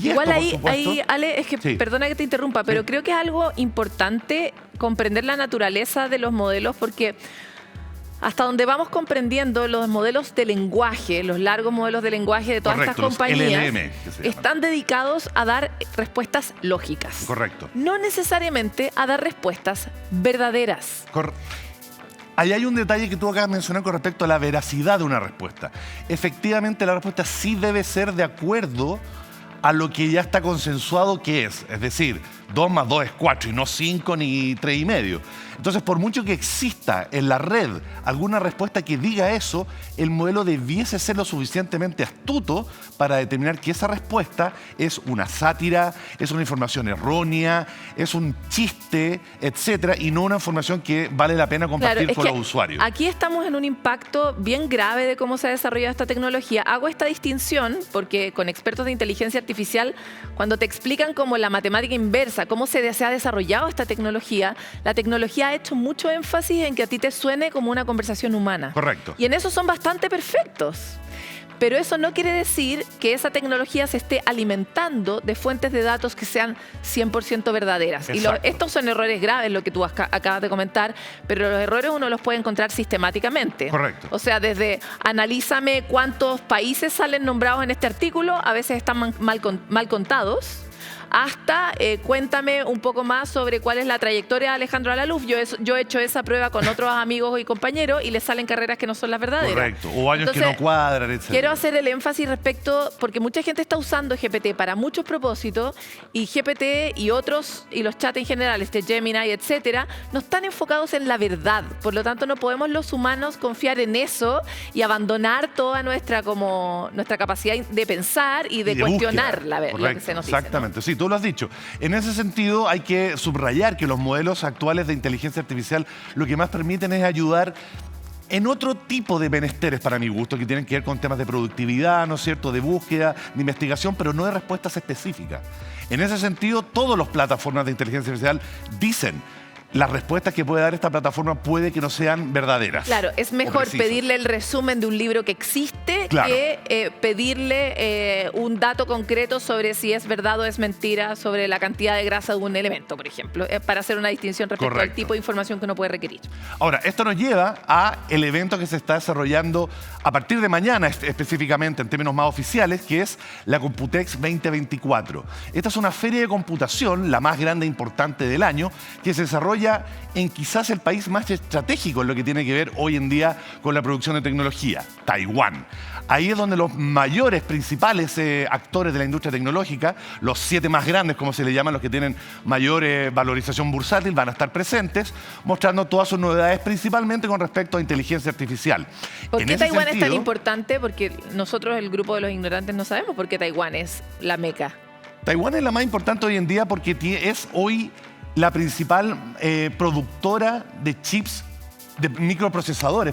[SPEAKER 4] Y
[SPEAKER 5] igual
[SPEAKER 4] esto,
[SPEAKER 5] ahí,
[SPEAKER 4] por supuesto,
[SPEAKER 5] Ale, es que, sí, perdona que te interrumpa, pero creo que es algo importante comprender la naturaleza de los modelos, porque hasta donde vamos comprendiendo, los modelos de lenguaje, los largos modelos de lenguaje de todas estas compañías, LLM, están dedicados a dar respuestas lógicas.
[SPEAKER 4] Correcto.
[SPEAKER 5] No necesariamente a dar respuestas verdaderas.
[SPEAKER 4] Ahí hay un detalle que tú acabas de mencionar con respecto a la veracidad de una respuesta. Efectivamente, la respuesta sí debe ser de acuerdo a lo que ya está consensuado que es decir, 2 más 2 es 4 y no 5 ni 3,5. Entonces, por mucho que exista en la red alguna respuesta que diga eso, el modelo debiese ser lo suficientemente astuto para determinar que esa respuesta es una sátira, es una información errónea, es un chiste, etcétera, y no una información que vale la pena compartir con los usuarios.
[SPEAKER 5] Aquí estamos en un impacto bien grave de cómo se ha desarrollado esta tecnología. Hago esta distinción porque con expertos de inteligencia artificial, cuando te explican como la matemática inversa, cómo se ha desarrollado esta tecnología, la tecnología ha hecho mucho énfasis en que a ti te suene como una conversación humana.
[SPEAKER 4] Correcto.
[SPEAKER 5] Y en eso son bastante perfectos. Pero eso no quiere decir que esa tecnología se esté alimentando de fuentes de datos que sean 100% verdaderas.
[SPEAKER 4] Exacto.
[SPEAKER 5] Y estos son errores graves, lo que tú acabas de comentar, pero los errores uno los puede encontrar sistemáticamente.
[SPEAKER 4] Correcto.
[SPEAKER 5] O sea, desde analízame cuántos países salen nombrados en este artículo, a veces están mal contados, hasta cuéntame un poco más sobre cuál es la trayectoria de Alejandro Alaluf. Yo he hecho esa prueba con otros amigos y compañeros y les salen carreras que no son las verdaderas.
[SPEAKER 4] Correcto, o años que no cuadran, etc.
[SPEAKER 5] Quiero hacer el énfasis respecto, porque mucha gente está usando GPT para muchos propósitos y GPT y otros, y los chats en general, Gemini, etcétera, no están enfocados en la verdad. Por lo tanto, no podemos los humanos confiar en eso y abandonar toda nuestra capacidad de pensar y de cuestionar lo que se nos dice,
[SPEAKER 4] exactamente,
[SPEAKER 5] ¿no?
[SPEAKER 4] Sí, tú lo has dicho. En ese sentido, hay que subrayar que los modelos actuales de inteligencia artificial lo que más permiten es ayudar en otro tipo de menesteres, para mi gusto, que tienen que ver con temas de productividad, ¿no es cierto?, de búsqueda, de investigación, pero no de respuestas específicas. En ese sentido, todas las plataformas de inteligencia artificial dicen: las respuestas que puede dar esta plataforma puede que no sean verdaderas.
[SPEAKER 5] Claro, es mejor pedirle el resumen de un libro que existe que pedirle un dato concreto sobre si es verdad o es mentira sobre la cantidad de grasa de un elemento, por ejemplo, para hacer una distinción respecto al tipo de información que uno puede requerir.
[SPEAKER 4] Ahora, esto nos lleva a el evento que se está desarrollando a partir de mañana, específicamente en términos más oficiales, que es la Computex 2024. Esta es una feria de computación, la más grande e importante del año, que se desarrolla en quizás el país más estratégico en lo que tiene que ver hoy en día con la producción de tecnología, Taiwán. Ahí es donde los mayores, principales actores de la industria tecnológica, los 7 más grandes, como se le llaman, los que tienen mayor valorización bursátil, van a estar presentes, mostrando todas sus novedades, principalmente con respecto a inteligencia artificial.
[SPEAKER 5] ¿Por qué Taiwán es tan importante? Porque nosotros, el grupo de los ignorantes, no sabemos por qué Taiwán es la meca.
[SPEAKER 4] Taiwán es la más importante hoy en día porque es hoy la principal productora de chips, de microprocesadores,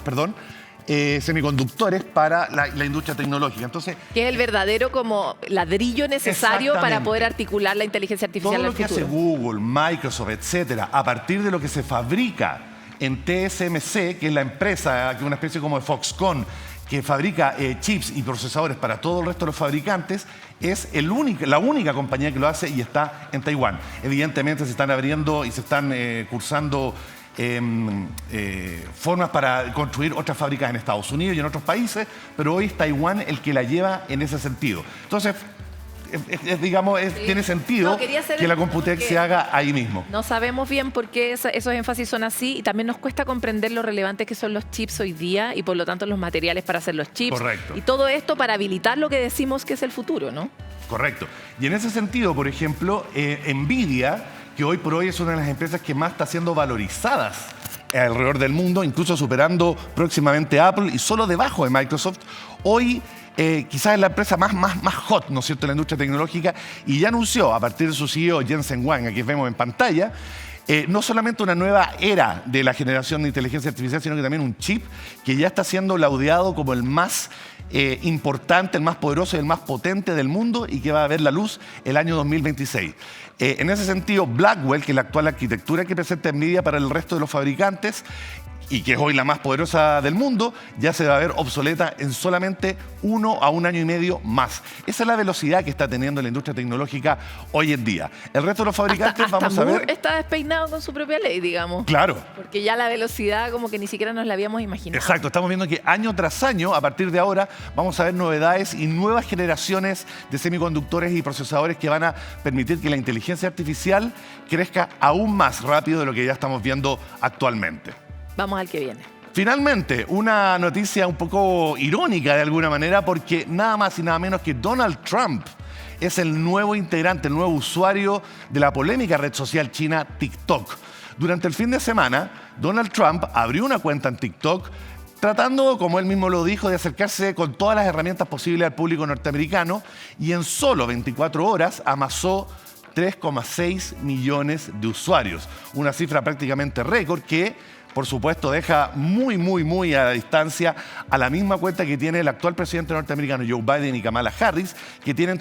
[SPEAKER 4] semiconductores para la industria tecnológica. Entonces,
[SPEAKER 5] que es el verdadero como ladrillo necesario para poder articular la inteligencia artificial
[SPEAKER 4] todo
[SPEAKER 5] en
[SPEAKER 4] lo
[SPEAKER 5] el
[SPEAKER 4] que
[SPEAKER 5] futuro.
[SPEAKER 4] hace Google, Microsoft, etcétera, a partir de lo que se fabrica en TSMC, que es la empresa, que es una especie como de Foxconn, que fabrica chips y procesadores para todo el resto de los fabricantes, es la única compañía que lo hace y está en Taiwán. Evidentemente se están abriendo y se están cursando formas para construir otras fábricas en Estados Unidos y en otros países, pero hoy es Taiwán el que la lleva en ese sentido. Entonces, tiene sentido que la Computex se haga ahí mismo.
[SPEAKER 5] No sabemos bien por qué esos énfasis son así y también nos cuesta comprender lo relevantes que son los chips hoy día y por lo tanto los materiales para hacer los chips.
[SPEAKER 4] Correcto.
[SPEAKER 5] Y todo esto para habilitar lo que decimos que es el futuro, ¿no?
[SPEAKER 4] Correcto. Y en ese sentido, por ejemplo, Nvidia, que hoy por hoy es una de las empresas que más está siendo valorizadas alrededor del mundo, incluso superando próximamente a Apple y solo debajo de Microsoft, hoy quizás es la empresa más hot, ¿no es cierto?, en la industria tecnológica, y ya anunció a partir de su CEO Jensen Huang, aquí vemos en pantalla, no solamente una nueva era de la generación de inteligencia artificial, sino que también un chip que ya está siendo laudeado como el más importante, el más poderoso y el más potente del mundo y que va a ver la luz el año 2026. En ese sentido, Blackwell, que es la actual arquitectura que presenta Nvidia para el resto de los fabricantes, y que es hoy la más poderosa del mundo, ya se va a ver obsoleta en solamente 1 a 1 año y medio más. Esa es la velocidad que está teniendo la industria tecnológica hoy en día. El resto de los fabricantes vamos a ver...
[SPEAKER 5] Moore está despeinado con su propia ley, digamos.
[SPEAKER 4] Claro.
[SPEAKER 5] Porque ya la velocidad como que ni siquiera nos la habíamos imaginado.
[SPEAKER 4] Exacto, estamos viendo que año tras año, a partir de ahora, vamos a ver novedades y nuevas generaciones de semiconductores y procesadores que van a permitir que la inteligencia artificial crezca aún más rápido de lo que ya estamos viendo actualmente.
[SPEAKER 5] Vamos al que viene.
[SPEAKER 4] Finalmente, una noticia un poco irónica de alguna manera, porque nada más y nada menos que Donald Trump es el nuevo integrante, el nuevo usuario de la polémica red social china TikTok. Durante el fin de semana, Donald Trump abrió una cuenta en TikTok tratando, como él mismo lo dijo, de acercarse con todas las herramientas posibles al público norteamericano y en solo 24 horas amasó 3,6 millones de usuarios. Una cifra prácticamente récord que, por supuesto, deja muy a la distancia a la misma cuenta que tiene el actual presidente norteamericano Joe Biden y Kamala Harris, que tienen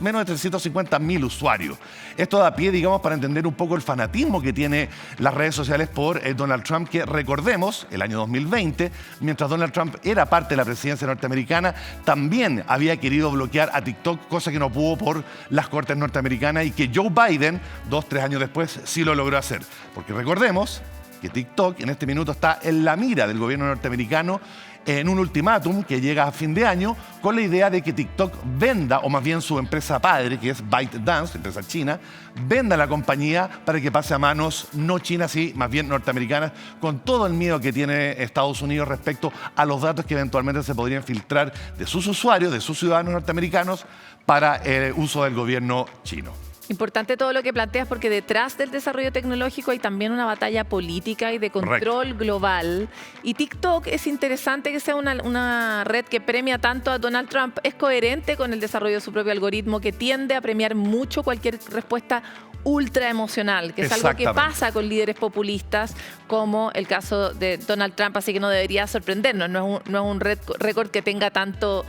[SPEAKER 4] menos de 350.000 usuarios. Esto da pie, digamos, para entender un poco el fanatismo que tiene las redes sociales por Donald Trump, que recordemos, el año 2020, mientras Donald Trump era parte de la presidencia norteamericana, también había querido bloquear a TikTok, cosa que no pudo por las cortes norteamericanas y que Joe Biden, 2-3 años después, sí lo logró hacer. Porque recordemos que TikTok en este minuto está en la mira del gobierno norteamericano en un ultimátum que llega a fin de año con la idea de que TikTok venda, o más bien su empresa padre, que es ByteDance, empresa china, venda la compañía para que pase a manos no chinas, sí, más bien norteamericanas, con todo el miedo que tiene Estados Unidos respecto a los datos que eventualmente se podrían filtrar de sus usuarios, de sus ciudadanos norteamericanos, para el uso del gobierno chino.
[SPEAKER 5] Importante todo lo que planteas, porque detrás del desarrollo tecnológico hay también una batalla política y de control global. Y TikTok es interesante que sea una red que premia tanto a Donald Trump. Es coherente con el desarrollo de su propio algoritmo, que tiende a premiar mucho cualquier respuesta ultra emocional, que es algo que pasa con líderes populistas, como el caso de Donald Trump, así que no debería sorprendernos. No es un récord que tenga tanto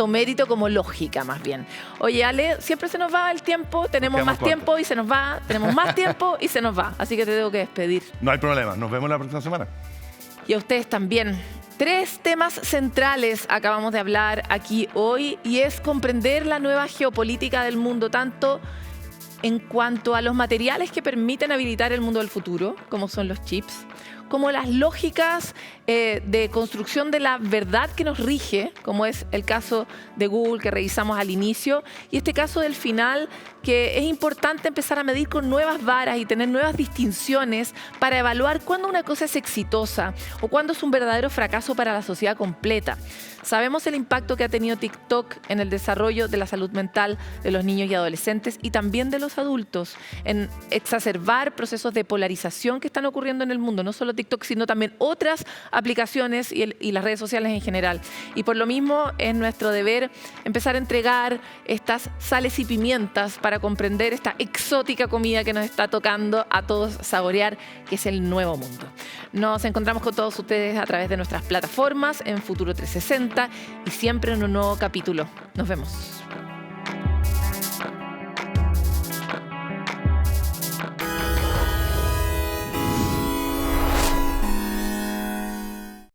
[SPEAKER 5] mérito como lógica, más bien. Oye, Ale, siempre se nos va el tiempo, tenemos más tiempo y se nos va, tenemos más tiempo y se nos va, así que te tengo que despedir.
[SPEAKER 4] No hay problema, nos vemos la próxima semana.
[SPEAKER 5] Y a ustedes también. 3 temas centrales acabamos de hablar aquí hoy, y es comprender la nueva geopolítica del mundo, tanto en cuanto a los materiales que permiten habilitar el mundo del futuro, como son los chips, como las lógicas de construcción de la verdad que nos rige, como es el caso de Google que revisamos al inicio, y este caso del final, que es importante empezar a medir con nuevas varas y tener nuevas distinciones para evaluar cuándo una cosa es exitosa o cuándo es un verdadero fracaso para la sociedad completa. Sabemos el impacto que ha tenido TikTok en el desarrollo de la salud mental de los niños y adolescentes y también de los adultos, en exacerbar procesos de polarización que están ocurriendo en el mundo, no solo TikTok, sino también otras aplicaciones y las redes sociales en general. Y por lo mismo es nuestro deber empezar a entregar estas sales y pimientas para comprender esta exótica comida que nos está tocando a todos saborear, que es el nuevo mundo. Nos encontramos con todos ustedes a través de nuestras plataformas en Futuro 360 y siempre en un nuevo capítulo. Nos vemos.